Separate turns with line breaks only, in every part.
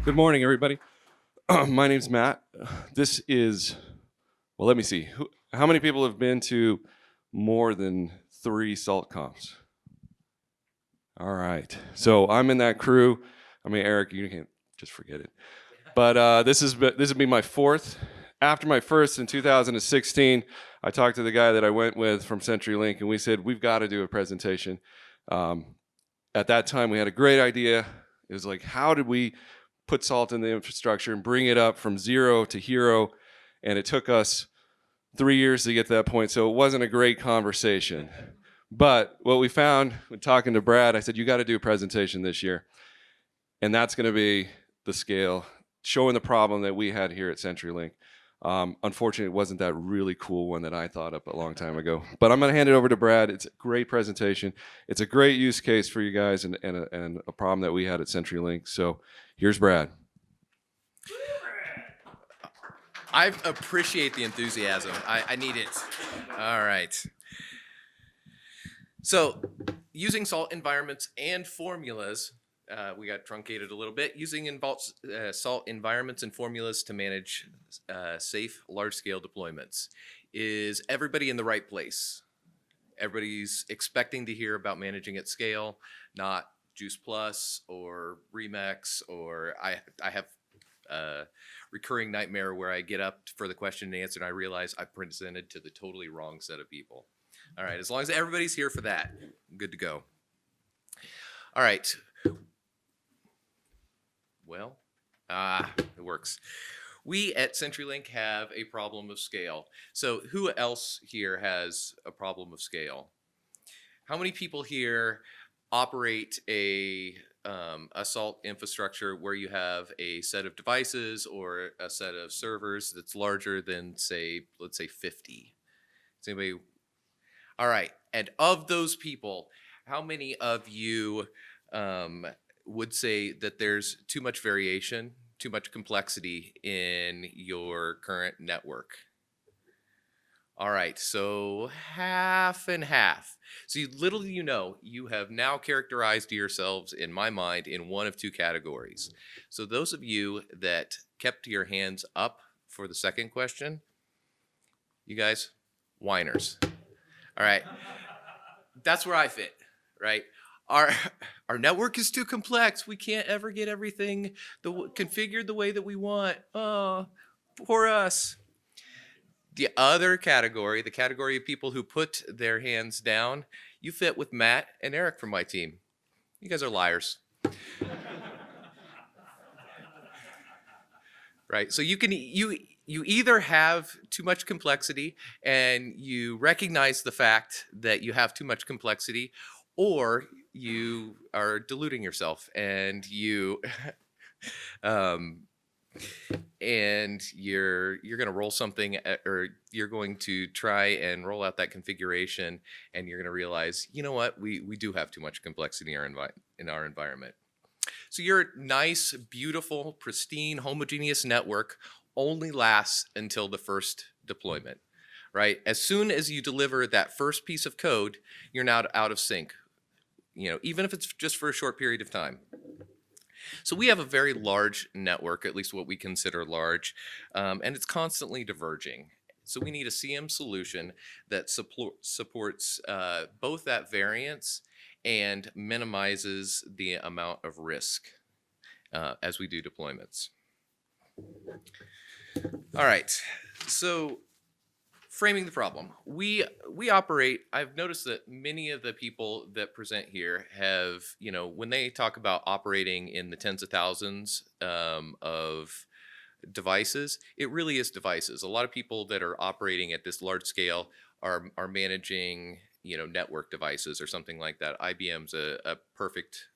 Good morning, everybody. My name's Matt. This is, well, let me see. How many people have been to more than 3 salt comps? All right. So I'm in that crew. I mean, Erik, you can't just forget it. But this would be my fourth. After my first in 2016, I talked to the guy that I went with from CenturyLink, and we said, we've got to do a presentation. At that time, we had a great idea. It was like, how did we put salt in the infrastructure and bring it up from zero to hero? And it took us 3 years to get to that point, so it wasn't a great conversation. But what we found when talking to Brad, I said, you got to do a presentation this year. And that's going to be the scale, showing the problem that we had here at CenturyLink. Unfortunately, it wasn't that really cool one that I thought up a long time ago. But I'm going to hand it over to Brad. It's a great presentation. It's a great use case for you guys and a problem that we had at CenturyLink. So here's Brad.
I appreciate the enthusiasm. I need it. All right. So using salt environments and formulas, we got truncated a little bit, using salt environments and formulas to manage safe large-scale deployments. Is everybody in the right place? Everybody's expecting to hear about managing at scale, not Juice Plus or Remix, or I have a recurring nightmare where I get up for the question and answer and I realize I presented to the totally wrong set of people. All right, as long as everybody's here for that, I'm good to go. All right. Well, it works. We at CenturyLink have a problem of scale. So who else here has a problem of scale? How many people here operate a salt infrastructure where you have a set of devices or a set of servers that's larger than, say, let's say 50? Does anybody? All right. And of those people, how many of you would say that there's too much variation, too much complexity in your current network? All right, so half and half. So little do you know, you have now characterized yourselves, in my mind, in one of two categories. So those of you that kept your hands up for the second question, you guys, whiners. All right, that's where I fit, right? Our network is too complex. We can't ever get everything configured the way that we want. Oh, poor us. The other category, the category of people who put their hands down, you fit with Matt and Erik from my team. You guys are liars. Right? So you either have too much complexity and you recognize the fact that you have too much complexity, or you are deluding yourself and you and you're going to roll something, or you're going to try and roll out that configuration, and you're going to realize, you know what, we do have too much complexity in our environment. So your nice, beautiful, pristine, homogeneous network only lasts until the first deployment, right? As soon as you deliver that first piece of code, you're now out of sync, even if it's just for a short period of time. So we have a very large network, at least what we consider large, and it's constantly diverging. So we need a CM solution that supports both that variance and minimizes the amount of risk as we do deployments. All right, so framing the problem. We operate, I've noticed that many of the people that present here have, when they talk about operating in the tens of thousands of devices, it really is devices. A lot of people that are operating at this large scale are managing, network devices or something like that. IBM's a perfect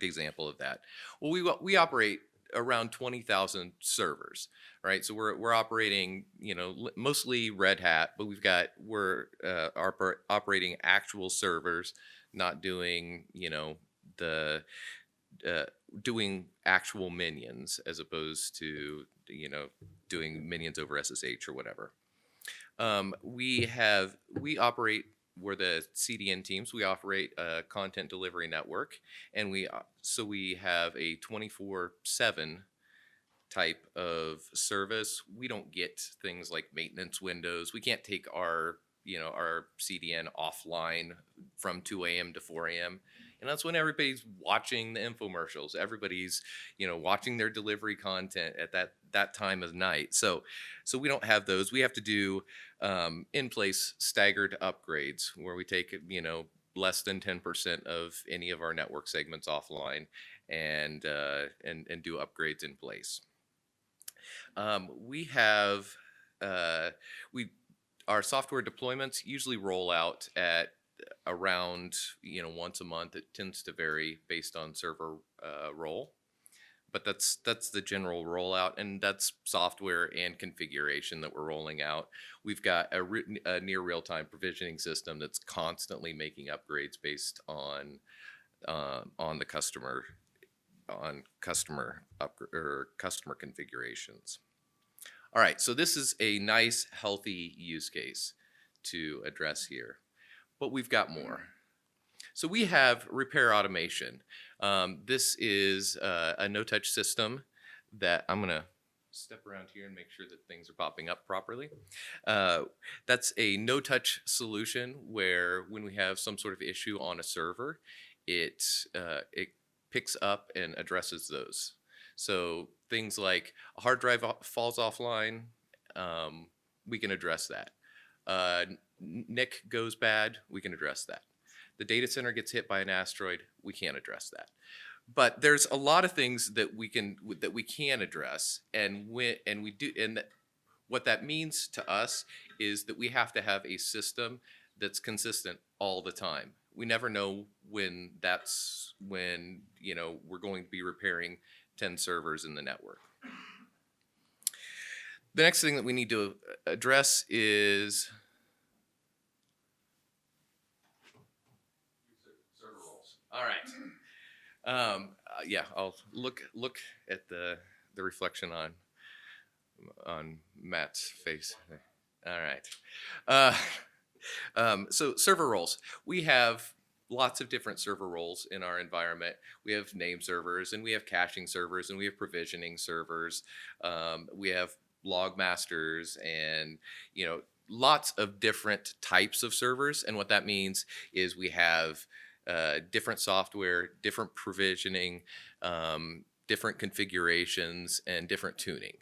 example of that. Well, we operate around 20,000 servers, right? So we're operating, mostly Red Hat, but we're operating actual servers, not doing, doing actual minions as opposed to, doing minions over SSH or whatever. We operate we're the CDN teams. We operate a content delivery network, and we have a 24/7 type of service. We don't get things like maintenance windows. We can't take our CDN offline from 2 a.m. to 4 a.m. And that's when everybody's watching the infomercials. Everybody's, watching their delivery content at that time of night. So we don't have those. We have to do in place staggered upgrades where we take, less than 10% of any of our network segments offline and do upgrades in place. We have our software deployments usually roll out at around once a month. It tends to vary based on server role, but that's the general rollout, and that's software and configuration that we're rolling out. We've got a near real-time provisioning system that's constantly making upgrades based on the customer customer configurations. All right, so this is a nice, healthy use case to address here, but we've got more. So we have repair automation. This is a no-touch system that I'm gonna step around here and make sure that things are popping up properly. That's a no-touch solution where when we have some sort of issue on a server, it picks up and addresses those. So things like a hard drive falls offline, we can address that. NIC goes bad, we can address that. The data center gets hit by an asteroid, we can't address that. But there's a lot of things that we can address, and what that means to us is that we have to have a system that's consistent all the time. We never know when we're going to be repairing 10 servers in the network. The next thing that we need to address is server roles. All right. Yeah, I'll look at the reflection on Matt's face. All right. So server roles. We have lots of different server roles in our environment. We have name servers, and we have caching servers, and we have provisioning servers. We have log masters, and lots of different types of servers. And what that means is we have different software, different provisioning, different configurations, and different tuning.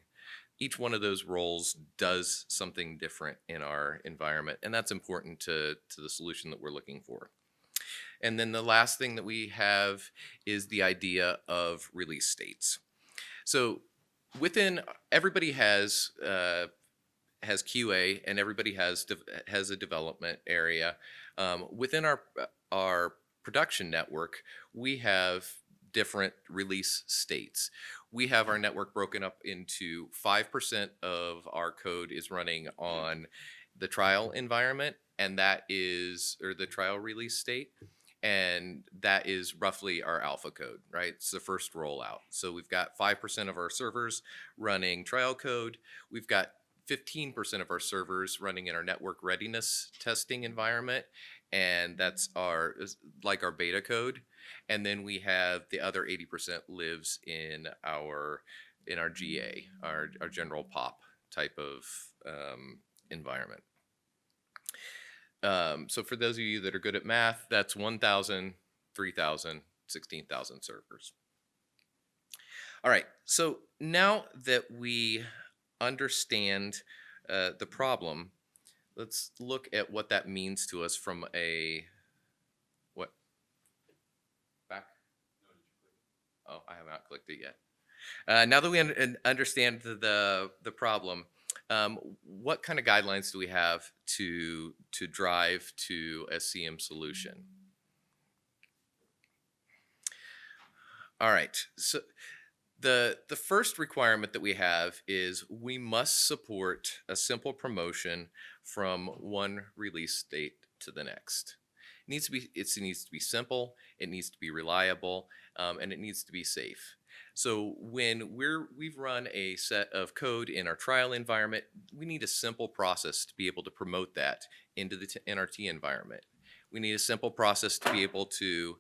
Each one of those roles does something different in our environment, and that's important to the solution that we're looking for. And then the last thing that we have is the idea of release states. So everybody has QA, and everybody has a development area. Within our production network, we have different release states. We have our network broken up into 5% of our code is running on the trial environment, and the trial release state, and that is roughly our alpha code, right? It's the first rollout. So we've got 5% of our servers running trial code. We've got 15% of our servers running in our network readiness testing environment, and that's our beta code. And then we have the other 80% lives in our GA, our general POP type of environment. So for those of you that are good at math, that's 1,000, 3,000, 16,000 servers. All right, so now that we understand the problem, let's look at what that means to us from what? Back? Oh, I have not clicked it yet. Now that we understand the problem, what kind of guidelines do we have to drive to a CM solution? All right, so the first requirement that we have is we must support a simple promotion from one release state to the next. It needs to be simple, it needs to be reliable, and it needs to be safe. So when we've run a set of code in our trial environment, we need a simple process to be able to promote that into the NRT environment. We need a simple process to be able to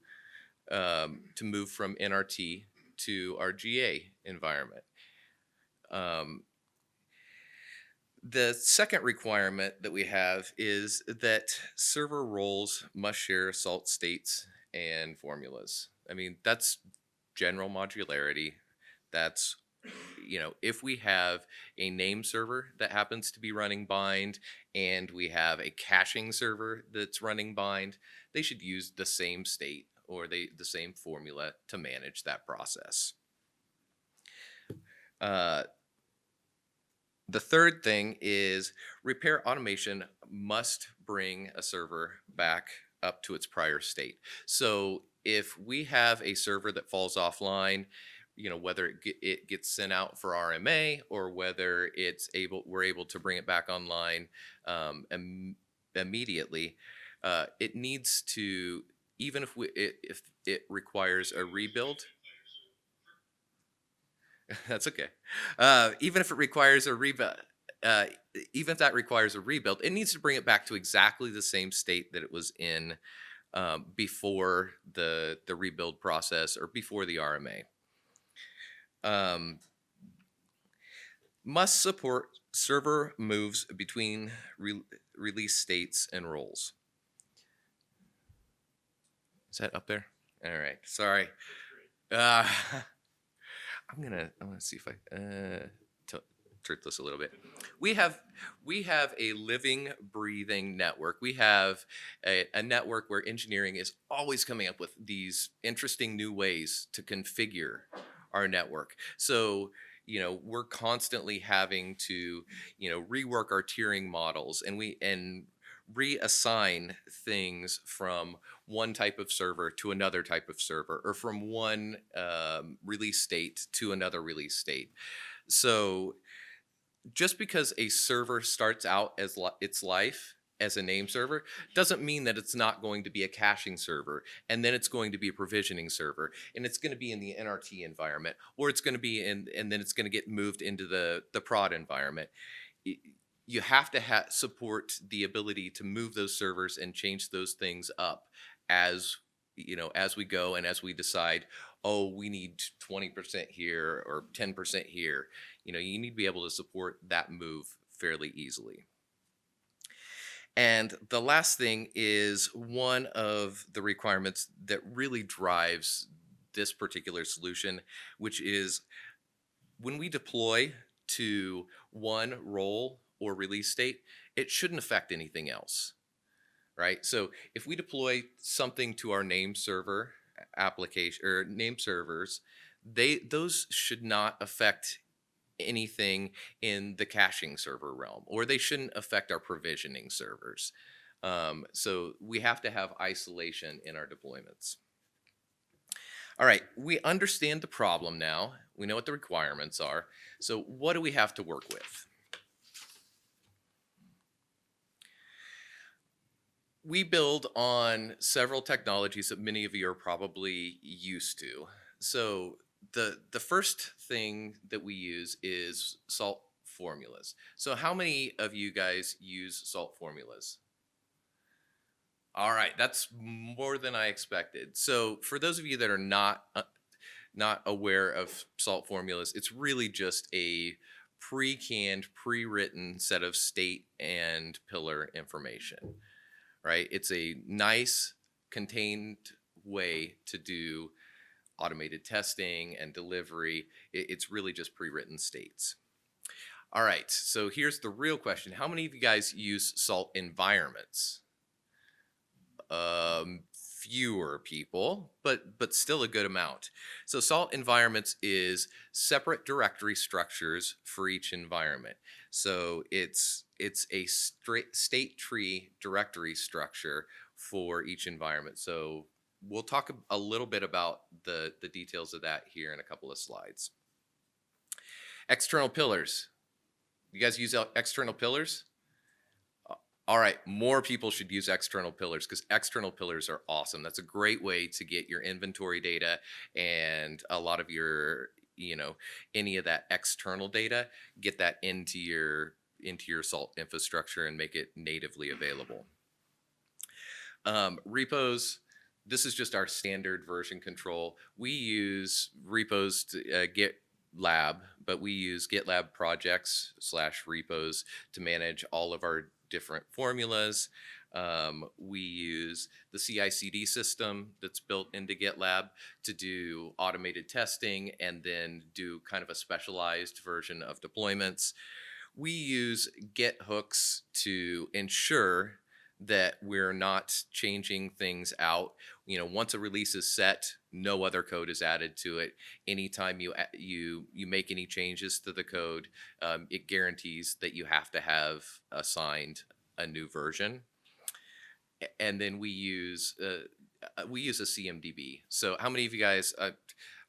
move from NRT to our GA environment. The second requirement that we have is that server roles must share salt states and formulas. I mean, that's general modularity. That's, if we have a name server that happens to be running bind and we have a caching server that's running bind, they should use the same state or the same formula to manage that process. The third thing is repair automation must bring a server back up to its prior state. So if we have a server that falls offline, whether it gets sent out for RMA or whether we're able to bring it back online immediately, it needs to, even if it requires a rebuild. That's okay. Even if it requires a rebuild, even if that requires a rebuild, it needs to bring it back to exactly the same state that it was in before the rebuild process or before the RMA. Must support server moves between release states and roles. Is that up there? All right. Sorry. I'm gonna see if I turn this a little bit. We have a living, breathing network. We have a network where engineering is always coming up with these interesting new ways to configure our network. So we're constantly having to rework our tiering models and reassign things from one type of server to another type of server, or from one release state to another release state. So just because a server starts out as its life as a name server doesn't mean that it's not going to be a caching server, and then it's going to be a provisioning server, and it's going to be in the NRT environment, or it's going to be and then it's going to get moved into the prod environment. You have to support the ability to move those servers and change those things up as we go, and as we decide, oh, we need 20% here or 10% here. You need to be able to support that move fairly easily. And the last thing is one of the requirements that really drives this particular solution, which is when we deploy to one role or release state, it shouldn't affect anything else, right? So if we deploy something to our name server application or name servers, those should not affect anything in the caching server realm, or they shouldn't affect our provisioning servers. So we have to have isolation in our deployments. All right, we understand the problem now. We know what the requirements are. So what do we have to work with? We build on several technologies that many of you are probably used to. So the first thing that we use is salt formulas. So how many of you guys use salt formulas? All right, that's more than I expected. So for those of you that are not aware of salt formulas, it's really just a pre-canned, pre-written set of state and pillar information, right? It's a nice contained way to do automated testing and delivery. It's really just pre-written states. All right, so here's the real question. How many of you guys use salt environments? Fewer people, but still a good amount. So salt environments is separate directory structures for each environment. So it's a state tree directory structure for each environment. So we'll talk a little bit about the details of that here in a couple of slides. External pillars. You guys use external pillars? All right, more people should use external pillars because external pillars are awesome. That's a great way to get your inventory data and a lot of your, any of that external data, get that into your salt infrastructure and make it natively available. Repos, this is just our standard version control. We use repos to GitLab, but we use GitLab projects / repos to manage all of our different formulas. We use the CI/CD system that's built into GitLab to do automated testing and then do kind of a specialized version of deployments. We use Git hooks to ensure that we're not changing things out. Once a release is set, no other code is added to it. Anytime you make any changes to the code, it guarantees that you have to have assigned a new version. And then we use a CMDB. So how many of you guys?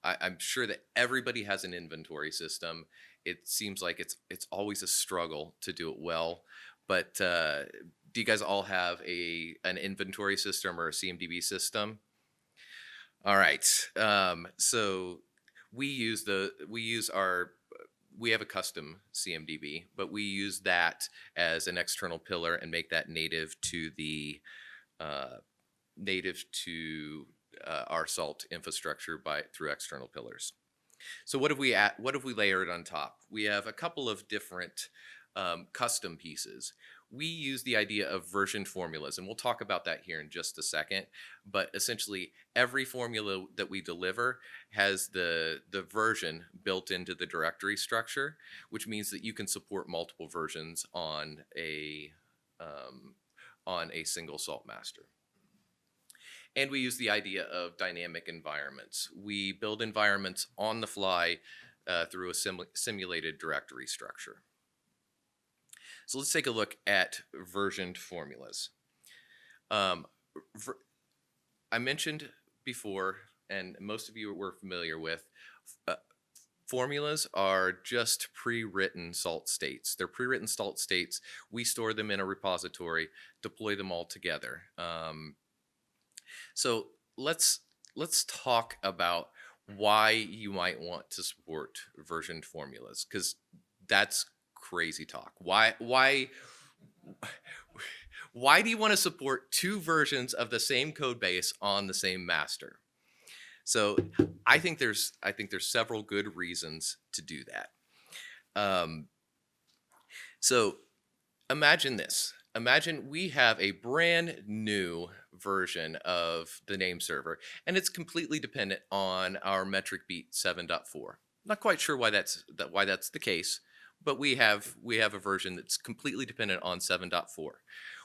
I'm sure that everybody has an inventory system. It seems like it's always a struggle to do it well, but do you guys all have an inventory system or a CMDB system? All right. So we have a custom CMDB, but we use that as an external pillar and make that native to our salt infrastructure through external pillars. So what have we layered on top? We have a couple of different custom pieces. We use the idea of version formulas, and we'll talk about that here in just a second. But essentially, every formula that we deliver has the version built into the directory structure, which means that you can support multiple versions on a single salt master. And we use the idea of dynamic environments. We build environments on the fly through a simulated directory structure. So let's take a look at versioned formulas. I mentioned before, and most of you were familiar with, formulas are just pre-written salt states. They're pre-written salt states. We store them in a repository, deploy them all together. So let's talk about why you might want to support versioned formulas, because that's crazy talk. Why do you want to support two versions of the same code base on the same master? So I think there's several good reasons to do that. So imagine this. Imagine we have a brand new version of the name server, and it's completely dependent on our metric beat 7.4. Not quite sure why that's the case, but we have a version that's completely dependent on 7.4.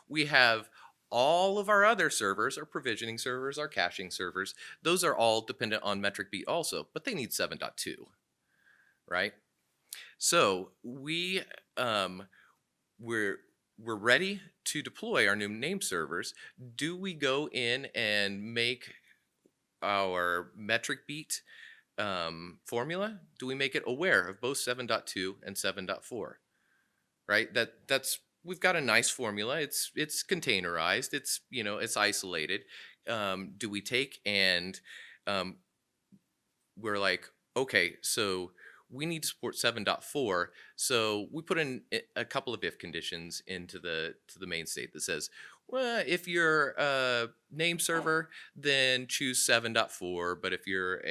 We have all of our other servers, our provisioning servers, our caching servers, those are all dependent on metric beat also, but they need 7.2, right? So we're ready to deploy our new name servers. Do we go in and make our metric beat formula? Do we make it aware of both 7.2 and 7.4? Right? We've got a nice formula. It's containerized. It's isolated. Do we take and we're like, okay, so we need to support 7.4, so we put in a couple of if conditions into the main state that says, well, if you're a name server, then choose 7.4, but if you're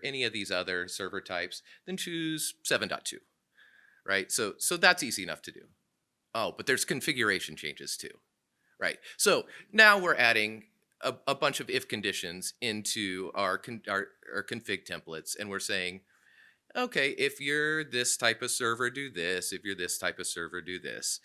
any of these other server types, then choose 7.2, right? So that's easy enough to do. Oh, but there's configuration changes too, right? So now we're adding a bunch of if conditions into our config templates, and we're saying, okay, if you're this type of server, do this. If you're this type of server, do this.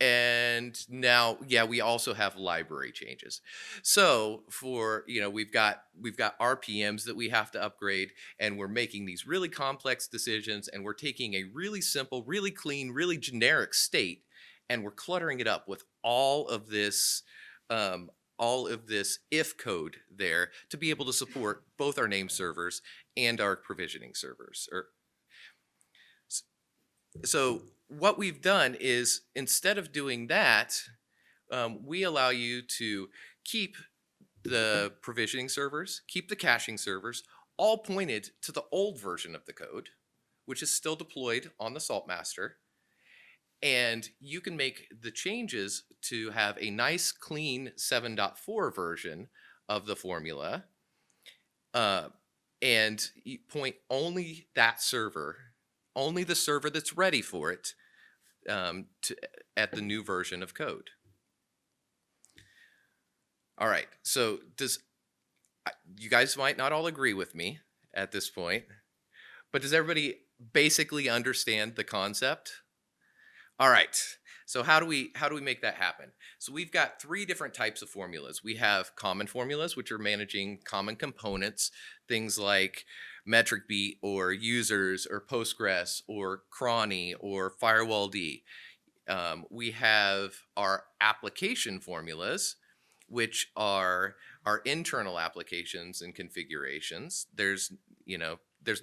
And now, we also have library changes. So we've got RPMs that we have to upgrade, and we're making these really complex decisions, and we're taking a really simple, really clean, really generic state, and we're cluttering it up with all of this if code there to be able to support both our name servers and our provisioning servers. So what we've done is, instead of doing that, we allow you to keep the provisioning servers, keep the caching servers, all pointed to the old version of the code, which is still deployed on the Saltmaster. And you can make the changes to have a nice, clean 7.4 version of the formula, and you point only that server, only the server that's ready for it, at the new version of code. All right, so you guys might not all agree with me at this point, but does everybody basically understand the concept? All right, so how do we make that happen? So we've got three different types of formulas. We have common formulas, which are managing common components, things like metric beat or users or Postgres or cronny or firewall-d. We have our application formulas, which are our internal applications and configurations. There's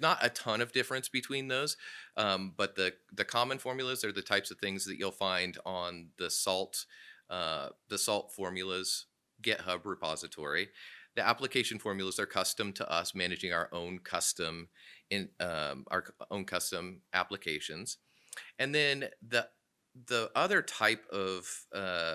not a ton of difference between those, but the common formulas are the types of things that you'll find on the Salt formulas GitHub repository. The application formulas are custom to us, managing our own custom applications. And then the other type of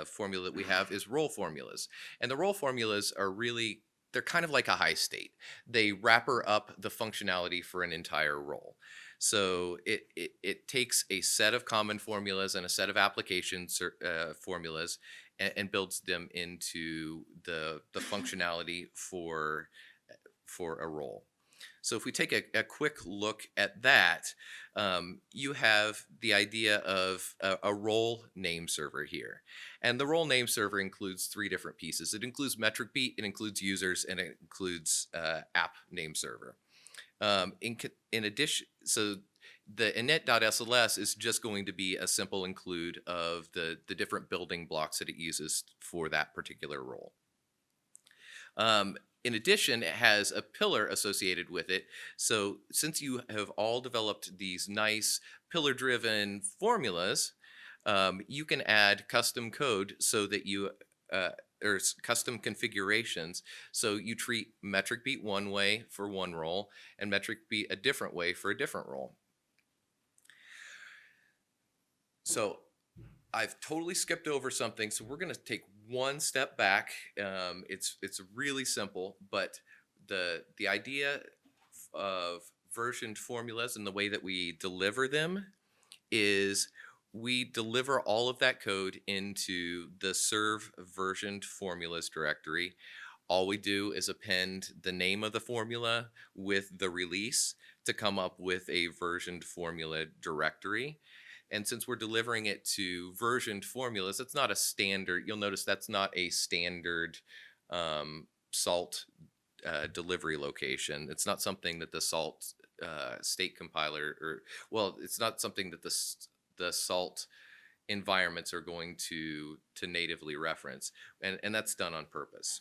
formula that we have is role formulas. And the role formulas are really, they're kind of like a high state. They wrapper up the functionality for an entire role. So it takes a set of common formulas and a set of application formulas and builds them into the functionality for a role. So if we take a quick look at that, you have the idea of a role name server here. And the role name server includes three different pieces. It includes metric beat, it includes users, and it includes app name server. In addition, so the init.sls is just going to be a simple include of the different building blocks that it uses for that particular role. In addition, it has a pillar associated with it. So since you have all developed these nice pillar-driven formulas, you can add custom code so that you, or custom configurations. So you treat metric beat one way for one role and metric beat a different way for a different role. So I've totally skipped over something, so we're going to take one step back. It's really simple, but the idea of versioned formulas and the way that we deliver them is we deliver all of that code into the serve versioned formulas directory. All we do is append the name of the formula with the release to come up with a versioned formula directory. And since we're delivering it to versioned formulas, it's not a standard. You'll notice that's not a standard Salt delivery location. It's not something that the Salt state compiler, it's not something that the Salt environments are going to natively reference, and that's done on purpose.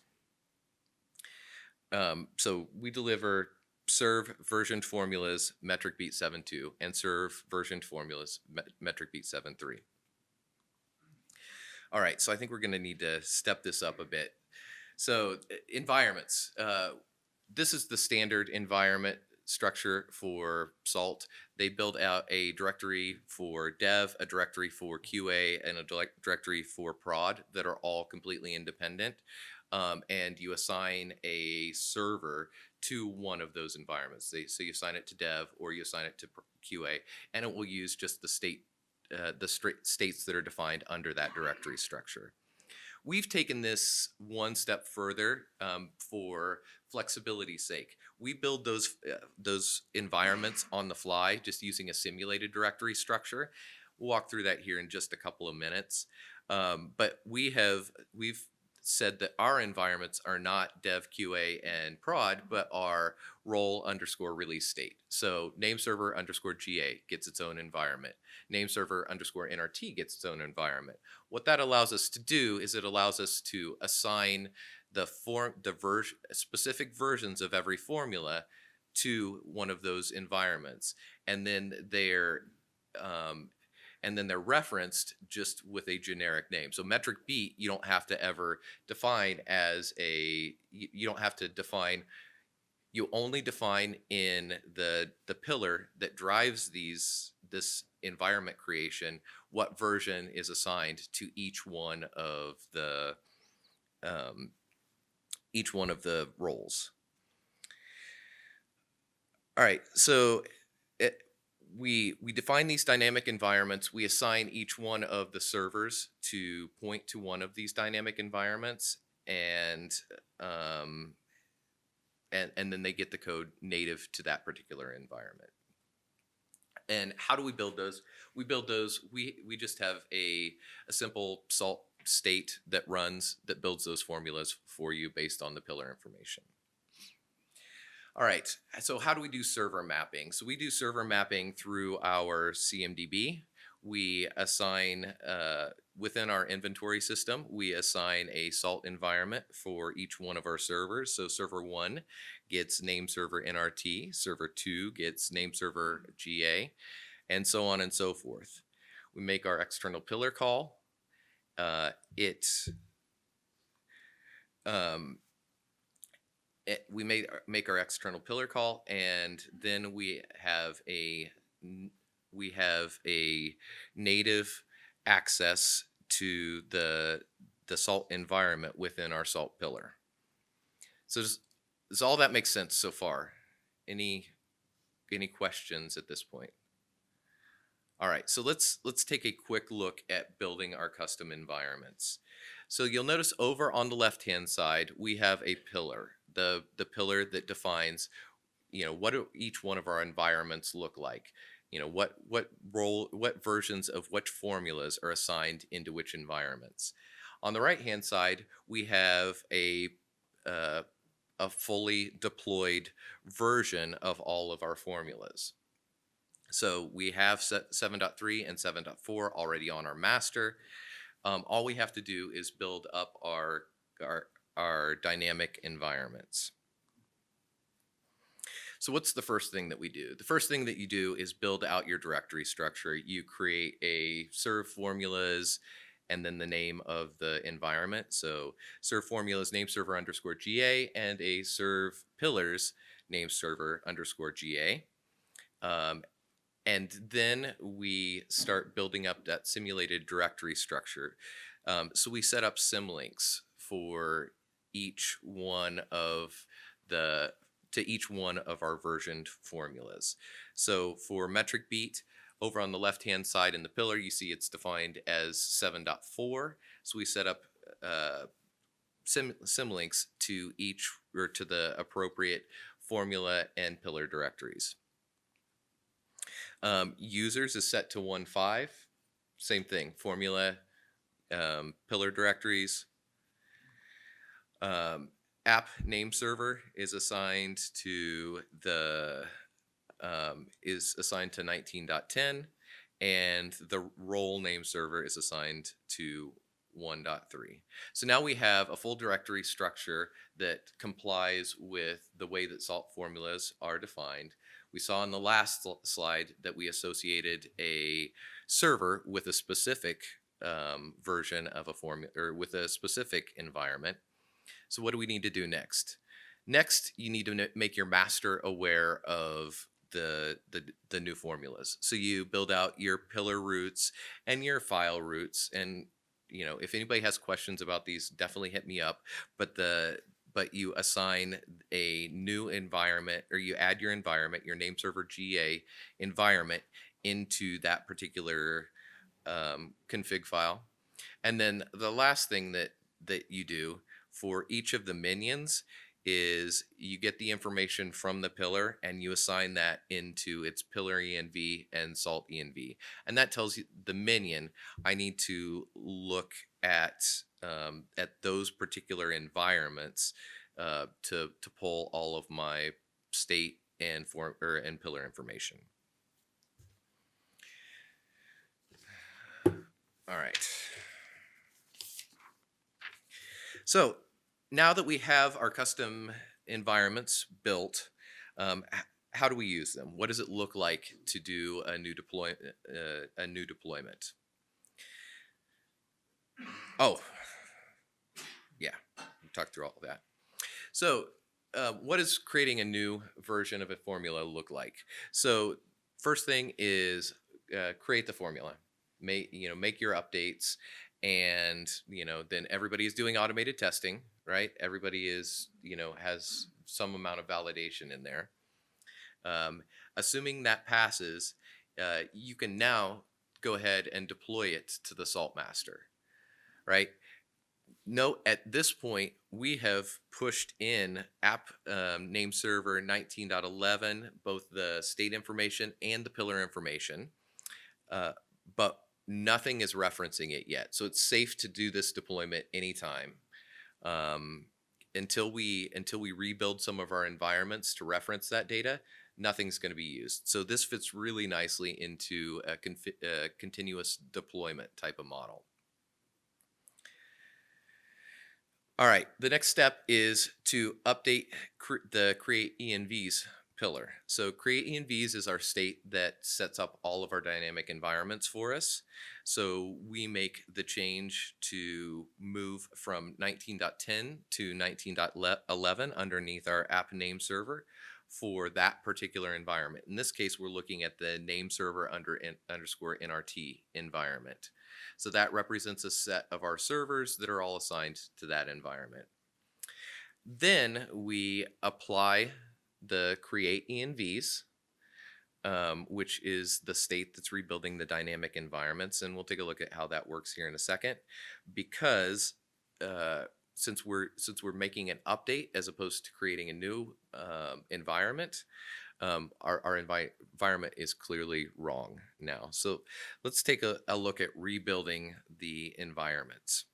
So we deliver serve versioned formulas metric beat 7.2 and serve versioned formulas metric beat 7.3. All right, so I think we're going to need to step this up a bit. So environments. This is the standard environment structure for Salt. They build out a directory for dev, a directory for QA, and a directory for prod that are all completely independent. And you assign a server to one of those environments. So you assign it to dev or you assign it to QA, and it will use just the states that are defined under that directory structure. We've taken this one step further for flexibility's sake. We build those environments on the fly just using a simulated directory structure. We'll walk through that here in just a couple of minutes. But we've said that our environments are not dev, QA, and prod, but are role underscore release state. So nameserver underscore GA gets its own environment. Nameserver underscore NRT gets its own environment. What that allows us to do is it allows us to assign specific versions of every formula to one of those environments. And then and then they're referenced just with a generic name. So metric beat, you don't have to ever define as you don't have to define, you only define in the pillar that drives this environment creation what version is assigned to um, each one of the roles. All right, so we define these dynamic environments. We assign each one of the servers to point to one of these dynamic environments, and then they get the code native to that particular environment. And how do we build those? We build those. We just have a simple salt state that runs that builds those formulas for you based on the pillar information. All right, so how do we do server mapping? So we do server mapping through our CMDB. We assign, within our inventory system, we assign a salt environment for each one of our servers. So server 1 gets name server NRT, server 2 gets name server GA, and so on and so forth. We make our external pillar call. We make our external pillar call, and then we have a native access to the salt environment within our salt pillar. So does all that make sense so far? Any questions at this point? All right, so let's take a quick look at building our custom environments. So you'll notice over on the left-hand side, we have a pillar, the pillar that defines, what do each one of our environments look like? What versions of which formulas are assigned into which environments. On the right-hand side, we have a fully deployed version of all of our formulas. So we have 7.3 and 7.4 already on our master. All we have to do is build up our dynamic environments. So what's the first thing that we do? The first thing that you do is build out your directory structure. You create a serve formulas and then the name of the environment. So serve formulas name server _ GA and a serve pillars name server _ GA. And then we start building up that simulated directory structure. So we set up symlinks for each one of our versioned formulas. So for metric beat, over on the left-hand side in the pillar, you see it's defined as 7.4. So we set up symlinks to each or to the appropriate formula and pillar directories. Users is set to 1.5. Same thing, formula, pillar directories. App name server is assigned to 19.10, and the role name server is assigned to 1.3. So now we have a full directory structure that complies with the way that salt formulas are defined. We saw in the last slide that we associated a server with a specific version of a formula, or with a specific environment. So what do we need to do next? Next, you need to make your master aware of the new formulas. So you build out your pillar roots and your file roots, and if anybody has questions about these, definitely hit me up. But you assign a new environment, or you add your environment, your name server GA environment, into that particular config file. And then the last thing that you do for each of the minions is you get the information from the pillar and you assign that into its pillar env and salt env. And that tells you the minion, I need to look at those particular environments to pull all of my state and pillar information. All right. So now that we have our custom environments built, how do we use them? What does it look like to do a new deployment? Oh, yeah, we talked through all of that. So, what does creating a new version of a formula look like? So, first thing is create the formula. Make your updates, and then everybody is doing automated testing, right? Everybody is has some amount of validation in there. Assuming that passes, you can now go ahead and deploy it to the salt master, right? Note at this point, we have pushed in app name server 19.11, both the state information and the pillar information, but nothing is referencing it yet. So it's safe to do this deployment anytime. Until we rebuild some of our environments to reference that data, nothing's going to be used. So this fits really nicely into a continuous deployment type of model. All right, the next step is to update the create envs pillar. So create envs is our state that sets up all of our dynamic environments for us. So we make the change to move from 19.10 to 19.11 underneath our app name server for that particular environment. In this case, we're looking at the name server underscore NRT environment. So that represents a set of our servers that are all assigned to that environment. Then we apply the create envs, which is the state that's rebuilding the dynamic environments. And we'll take a look at how that works here in a second, because since we're making an update as opposed to creating a new environment, our environment is clearly wrong now. So let's take a look at rebuilding the environments.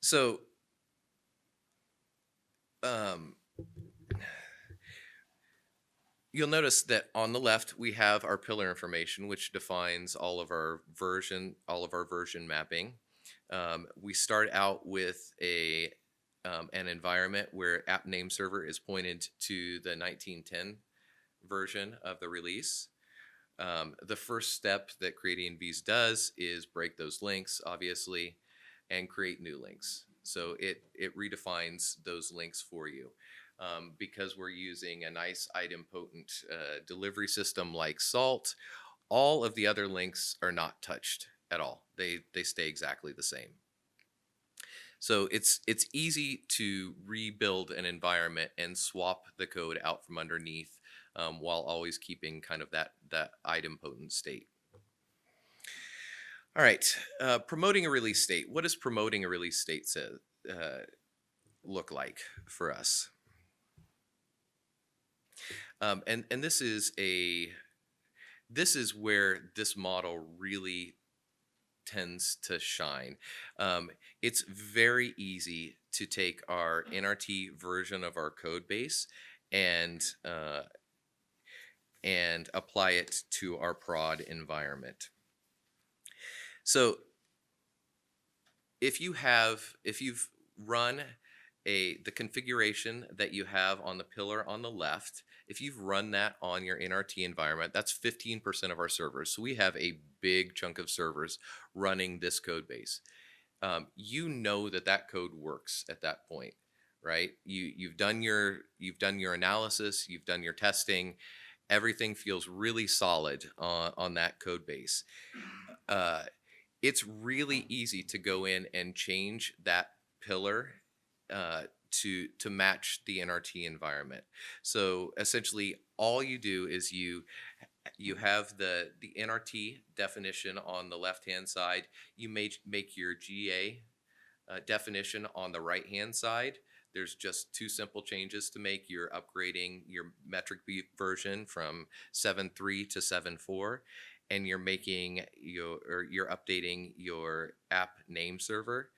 So you'll notice that on the left we have our pillar information, which defines all of our version mapping. We start out with an environment where app name server is pointed to the 1910 version of the release. The first step that creating envs does is break those links, obviously, and create new links. So it redefines those links for you. Because we're using a nice idempotent delivery system like Salt, all of the other links are not touched at all. They stay exactly the same. So it's easy to rebuild an environment and swap the code out from underneath while always keeping kind of that idempotent state. All right, promoting a release state. What does promoting a release state look like for us? And this is where this model really tends to shine. It's very easy to take our NRT version of our code base and apply it to our prod environment. So if you've run the configuration that you have on the pillar on the left, if you've run that on your NRT environment, that's 15% of our servers. So we have a big chunk of servers running this code base. You know that code works at that point, right? You've done your analysis, you've done your testing, everything feels really solid on that code base. It's really easy to go in and change that pillar to match the NRT environment. So essentially, all you do is you have the NRT definition on the left-hand side. You make your GA definition on the right-hand side. There's just two simple changes to make. You're upgrading your metric version from 7.3 to 7.4, and you're updating your app name server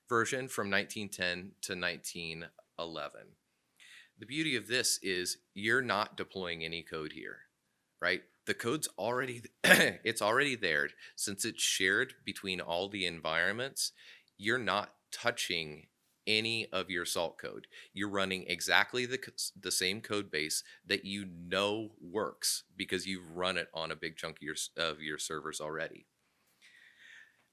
version from 1910 to 1911. The beauty of this is you're not deploying any code here, right? The code's already it's already there. Since it's shared between all the environments, you're not touching any of your salt code. You're running exactly the same code base that you know works because you've run it on a big chunk of your servers already.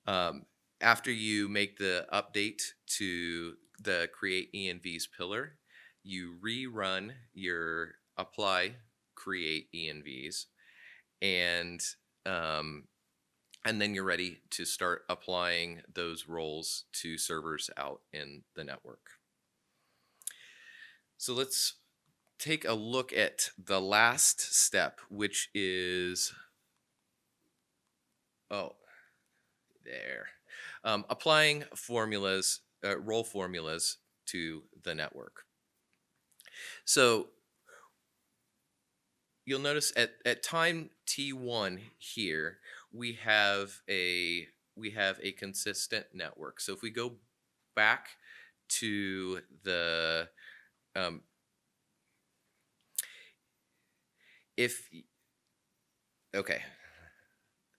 After you make the update to the create envs pillar, you rerun your apply create envs, and then you're ready to start applying those roles to servers out in the network. So let's take a look at the last step, which is, applying formulas, role formulas to the network. So you'll notice at time t1 here, we have a consistent network. So if we go back to the okay,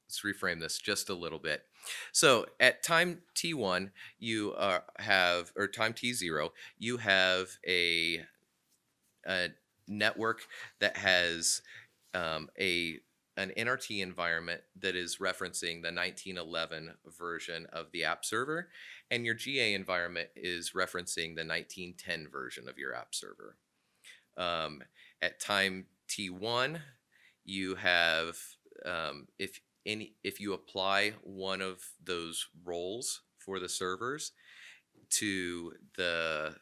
let's reframe this just a little bit. So at time t1, you have, or time t0, you have a network that has an NRT environment that is referencing the 1911 version of the app server, and your GA environment is referencing the 1910 version of your app server. At time t1, you have, if you apply one of those roles for the servers to the,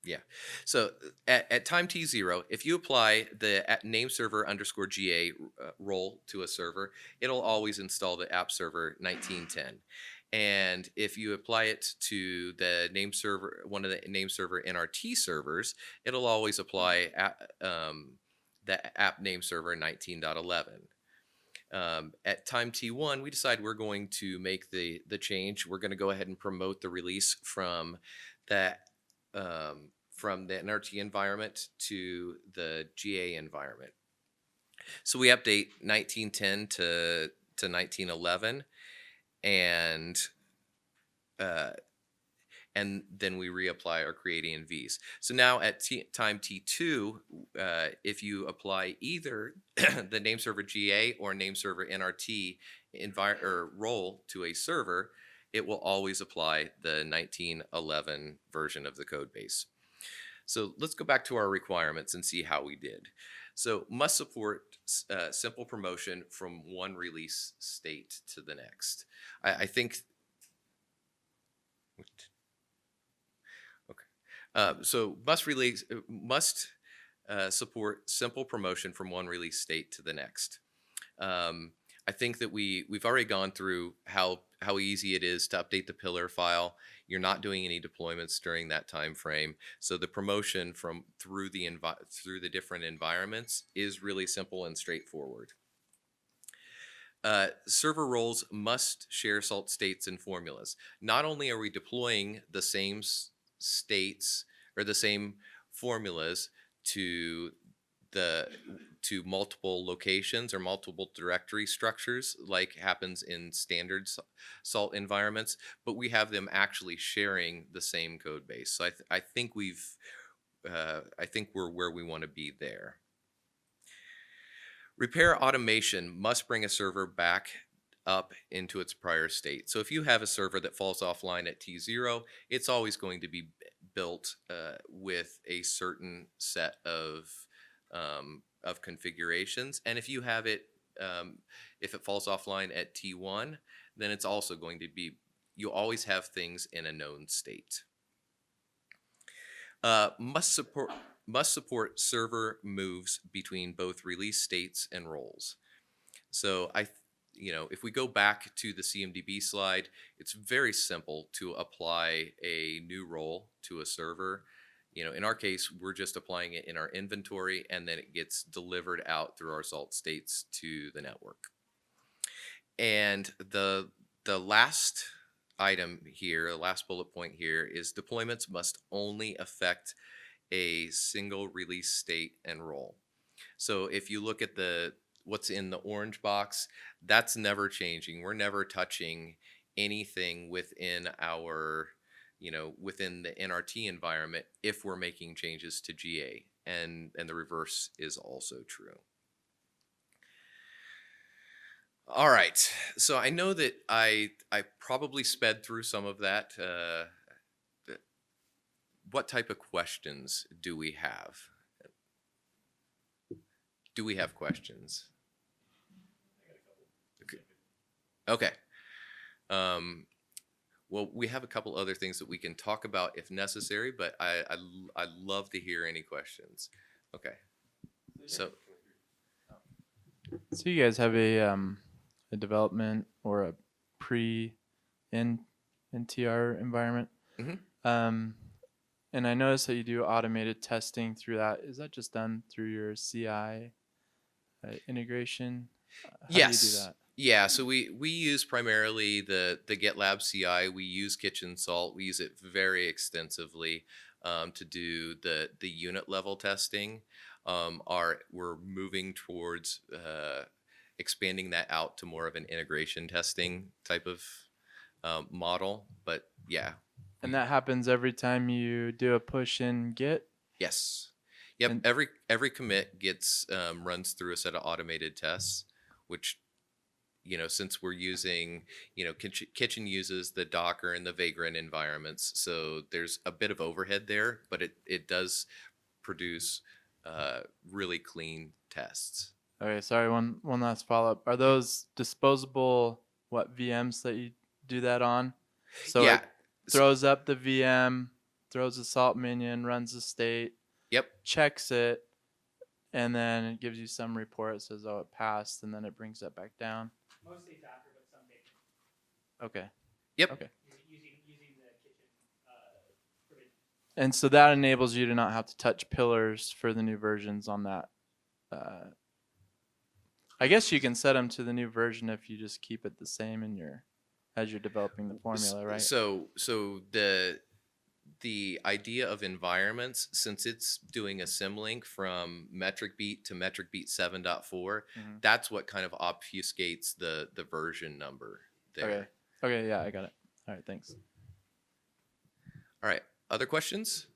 yeah. So at time t0, if you apply the name server underscore GA role to a server, it'll always install the app server 1910. And if you apply it to the name server, one of the name server NRT servers, it'll always apply the app name server 19.11. At time t1, we decide we're going to make the change. We're going to go ahead and promote the release from the NRT environment to the GA environment. So we update 1910 to 1911, and then we reapply our create envs. So now at time t2, if you apply either the name server GA or name server NRT role to a server, it will always apply the 1911 version of the code base. So let's go back to our requirements and see how we did. So must support simple promotion from one release state to the next. I think, okay. So must support simple promotion from one release state to the next. I think that we've already gone through how easy it is to update the pillar file. You're not doing any deployments during that time frame, so the promotion through the different environments is really simple and straightforward. Server roles must share salt states and formulas. Not only are we deploying the same states or the same formulas to multiple locations or multiple directory structures like happens in standard salt environments, but we have them actually sharing the same code base. So I think we're where we want to be there. Repair automation must bring a server back up into its prior state. So if you have a server that falls offline at T0, it's always going to be built with a certain set of configurations. And if you have it, if it falls offline at T1, then it's also going to be, you always have things in a known state. Must support server moves between both release states and roles. So if we go back to the CMDB slide, it's very simple to apply a new role to a server. In our case, we're just applying it in our inventory, and then it gets delivered out through our salt states to the network. And the last item here, the last bullet point here, is deployments must only affect a single release state and role. So if you look at what's in the orange box, that's never changing. We're never touching anything within our, within the NRT environment if we're making changes to GA, and the reverse is also true. All right, so I know that I probably sped through some of that. What type of questions do we have? Do we have questions? Okay. Well, we have a couple other things that we can talk about if necessary, but I'd love to hear any questions. Okay. So
you guys have a development or a NTR environment.
Mhm.
And I noticed that you do automated testing through that. Is that just done through your CI integration? How do you do
yes.
that?
Yeah, so we use primarily the GitLab CI. We use Kitchen Salt. We use it very extensively to do the unit level testing. We're moving towards expanding that out to more of an integration testing type of model. But yeah.
And that happens every time you do a push in Git?
Yes. Yep.
And
every commit gets runs through a set of automated tests, which, since we're using, Kitchen uses the Docker and the Vagrant environments, so there's a bit of overhead there, but it does produce really clean tests.
Okay, sorry, one last follow-up. Are those disposable VMs that you do that on? So
Yeah.
it throws up the VM, throws a salt minion, runs the state,
Yep.
checks it, and then it gives you some report that says, oh, it passed, and then it brings that back down.
Mostly Docker, but some Vagrant.
Okay.
Yep.
Okay.
Using the kitchen provision.
And so that enables you to not have to touch pillars for the new versions on that. I guess you can set them to the new version if you just keep it the same as you're developing the formula, right?
So the idea of environments, since it's doing a symlink from metric beat to metric beat 7.4, that's what kind of obfuscates the version number there.
Okay, yeah, I got it. All right, thanks.
All right, other questions?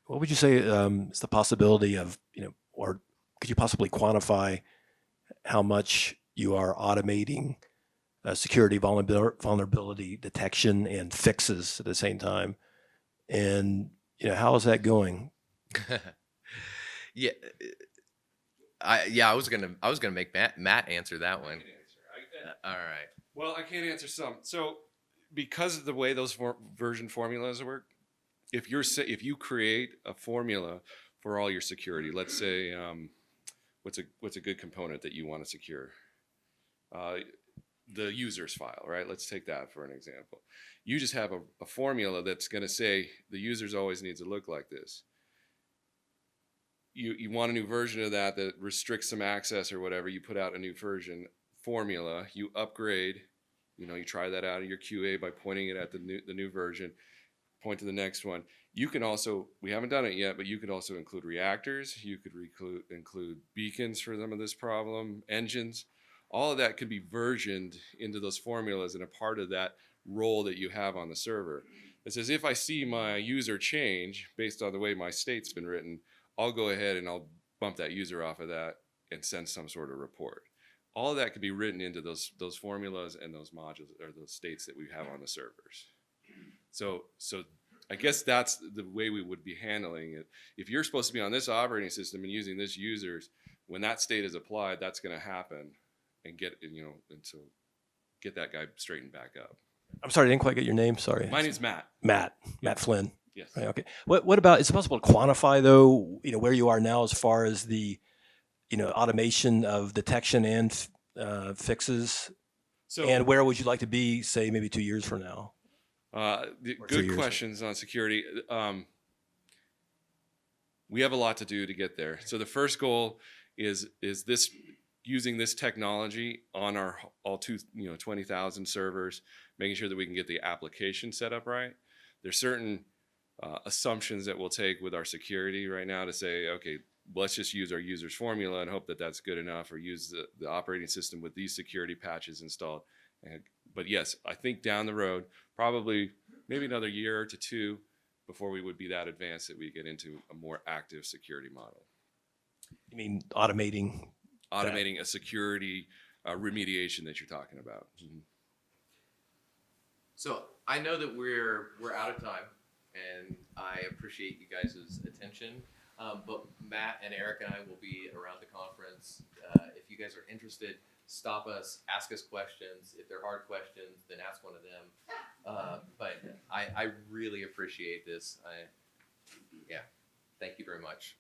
What would you say is the possibility of, or could you possibly quantify how much you are automating security vulnerability detection and fixes at the same time? And, how is that going?
Yeah. I was gonna make Matt answer that one. All right.
Well, I can't answer some. So, because of the way those version formulas work, if you create a formula for all your security, let's say, what's a good component that you want to secure? The users file, right? Let's take that for an example. You just have a formula that's going to say the users always needs to look like this. You want a new version of that restricts some access or whatever. You put out a new version formula. You upgrade. You try that out in your QA by pointing it at the new version. Point to the next one. You can also, we haven't done it yet, but you could also include reactors. You could include beacons for some of this problem, engines. All of that could be versioned into those formulas and a part of that role that you have on the server. It says, if I see my user change based on the way my state's been written, I'll go ahead and I'll bump that user off of that and send some sort of report. All of that could be written into those formulas and those modules or those states that we have on the servers. So I guess that's the way we would be handling it. If you're supposed to be on this operating system and using this users, when that state is applied, that's going to happen, and get that guy straightened back up.
I'm sorry, I didn't quite get your name. Sorry.
My name's Matt.
Matt Flynn.
Yes.
Right, okay. What about, is it possible to quantify though, where you are now as far as the, automation of detection and fixes?
So,
and where would you like to be, say, maybe 2 years from now?
Good questions on security. We have a lot to do to get there. So the first goal is this, using this technology on our all 20,000 servers, making sure that we can get the application set up right. There's certain assumptions that we'll take with our security right now to say, okay, let's just use our user's formula and hope that that's good enough, or use the operating system with these security patches installed. But yes, I think down the road, probably maybe another year to two before we would be that advanced that we get into a more active security model.
You mean automating?
Automating a security remediation that you're talking about. Mm-hmm.
So I know that we're out of time, and I appreciate you guys' attention. But Matt and Erik and I will be around the conference. If you guys are interested, stop us, ask us questions. If they're hard questions, then ask one of them. But I really appreciate this. Yeah, thank you very much.